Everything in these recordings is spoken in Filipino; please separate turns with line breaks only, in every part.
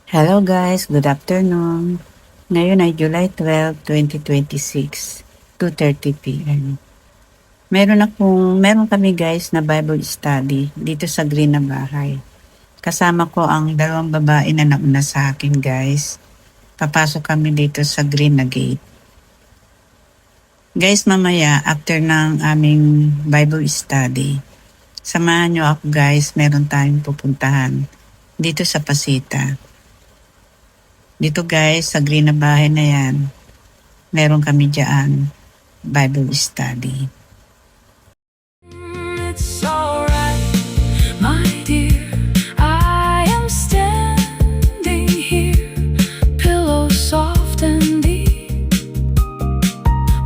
Hello guys, good afternoon. Ngayon ay July 12, 2026, 2:30 p.m. Meron kami guys na Bible study dito sa green na bahay. Kasama ko ang dalawang babae na nauna sa akin guys. Papasok kami dito sa green na gate. Guys, mamaya after ng aming Bible study, samahan nyo ako guys, meron tayong pupuntahan dito sa Pasita. Dito guys, sa green na bahay na yan, meron kami dyan Bible study.
It's alright, my dear. I am standing here, pillow soft and deep,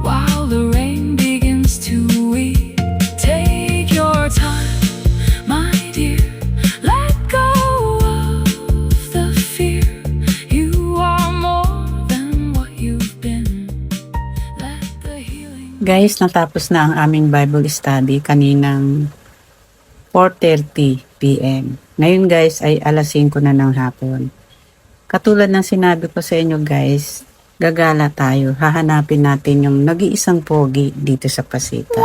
while the rain begins to weep. Take your time, my dear. Let go of the fear. You are more than what you've been. Let the healing.
Guys, natapos na ang aming Bible study kaninang 4:30 p.m. Ngayon guys ay alas 5 na ng hapon. Katulad ng sinabi ko sa inyo guys, gagala tayo. Hahanapin natin yung nag-iisang pogi dito sa Pasita.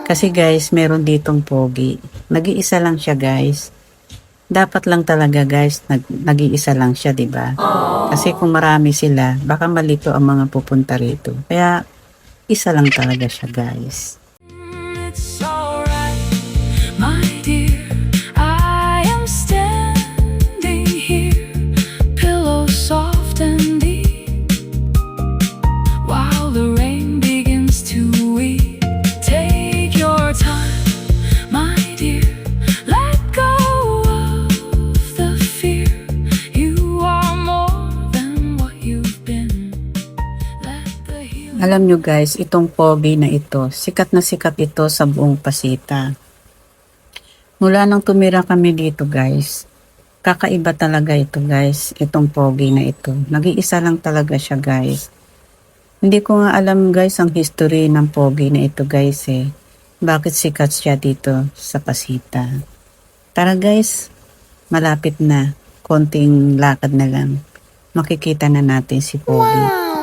Kasi guys, meron ditong pogi. Nag-iisa lang siya guys. Dapat lang talaga guys, nag-iisa lang siya, di ba? Kasi kung marami sila, baka malito ang mga pupunta rito. Kaya isa lang talaga siya guys.
It's alright, my dear. I am standing here, pillow soft and deep, while the rain begins to weep. Take your time, my dear. Let go of the fear. You are more than what you've been. Let the healing.
Alam nyo guys, itong pogi na ito, sikat na sikat ito sa buong Pasita. Mula nang tumira kami dito guys, kakaiba talaga ito guys, itong pogi na ito. Nag-iisa lang talaga siya guys. Hindi ko nga alam guys ang history ng pogi na ito guys eh. Bakit sikat siya dito sa Pasita. Tara guys, malapit na. Konting lakad na lang. Makikita na natin si Pogi.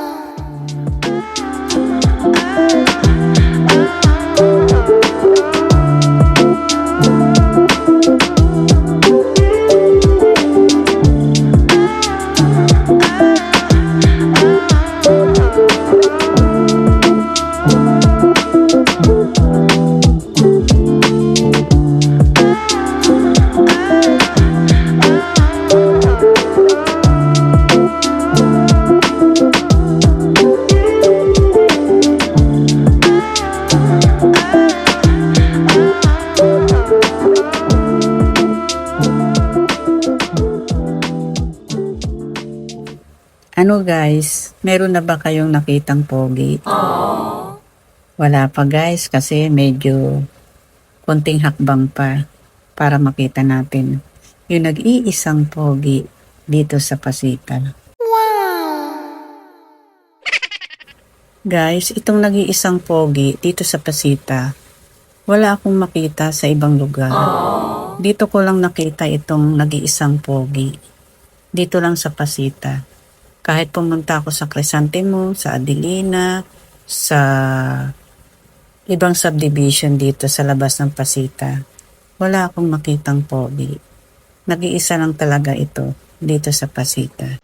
Ano guys, meron na ba kayong nakitang pogi? Wala pa guys kasi medyo konting hakbang pa para makita natin yung nag-iisang pogi dito sa Pasita. Guys, itong nag-iisang pogi dito sa Pasita, wala akong makita sa ibang lugar. Dito ko lang nakita itong nag-iisang pogi. Dito lang sa Pasita. Kahit pumunta ako sa Crisantemo, sa Adelina, sa ibang subdivision dito sa labas ng Pasita, wala akong makitang pogi. Nag-iisa lang talaga ito dito sa Pasita.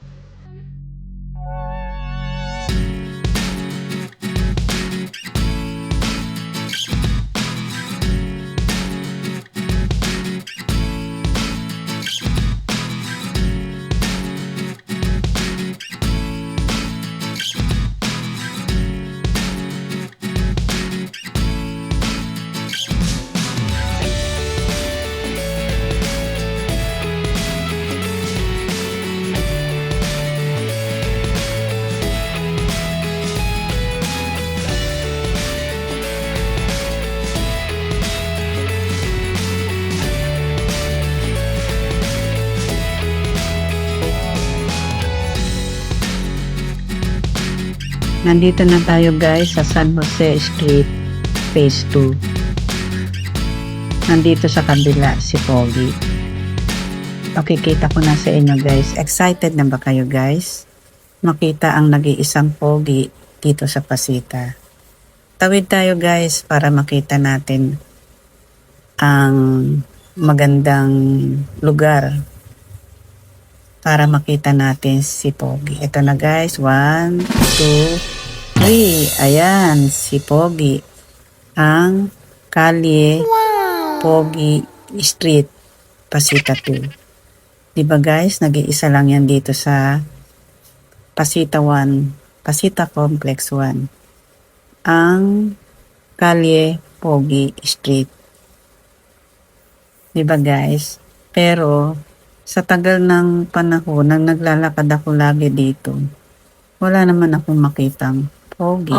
Nandito na tayo guys sa San Jose Street, Phase 2. Nandito sa kabila si Pogi. Makikita ko na sa inyo guys. Excited na ba kayo guys? Makita ang nag-iisang pogi dito sa Pasita. Tawid tayo guys para makita natin ang magandang lugar para makita natin si Pogi. Ito na guys. 1, 2, 3. Ayan, si Pogi. Ang kalye Pogi Street, Pasita 2. Diba guys, nag-iisa lang yan dito sa Pasita 1, Pasita Complex 1. Ang kalye Pogi Street. Diba guys? Pero sa tagal ng panahon nang naglalakad ako lagi dito, wala naman akong makitang pogi.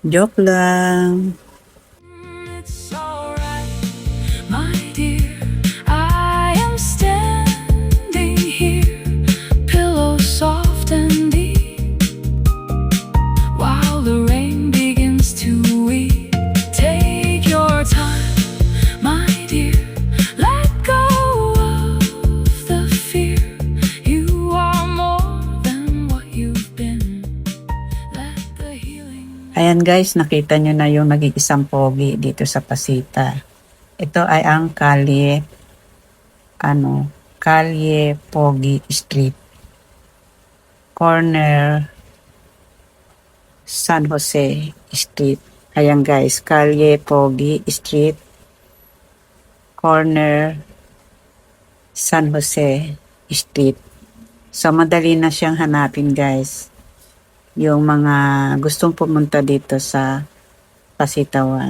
Joke lang.
It's alright, my dear. I am standing here, pillow soft and deep, while the rain begins to weep. Take your time, my dear. Let go of the fear. You are more than what you've been. Let the healing.
Ayan guys, nakita nyo na yung nag-iisang pogi dito sa Pasita. Ito ay ang kalye Pogi Street. Corner San Jose Street. Ayan guys, kalye Pogi Street. Corner San Jose Street. So madali na siyang hanapin guys. Yung mga gustong pumunta dito sa Pasita 1.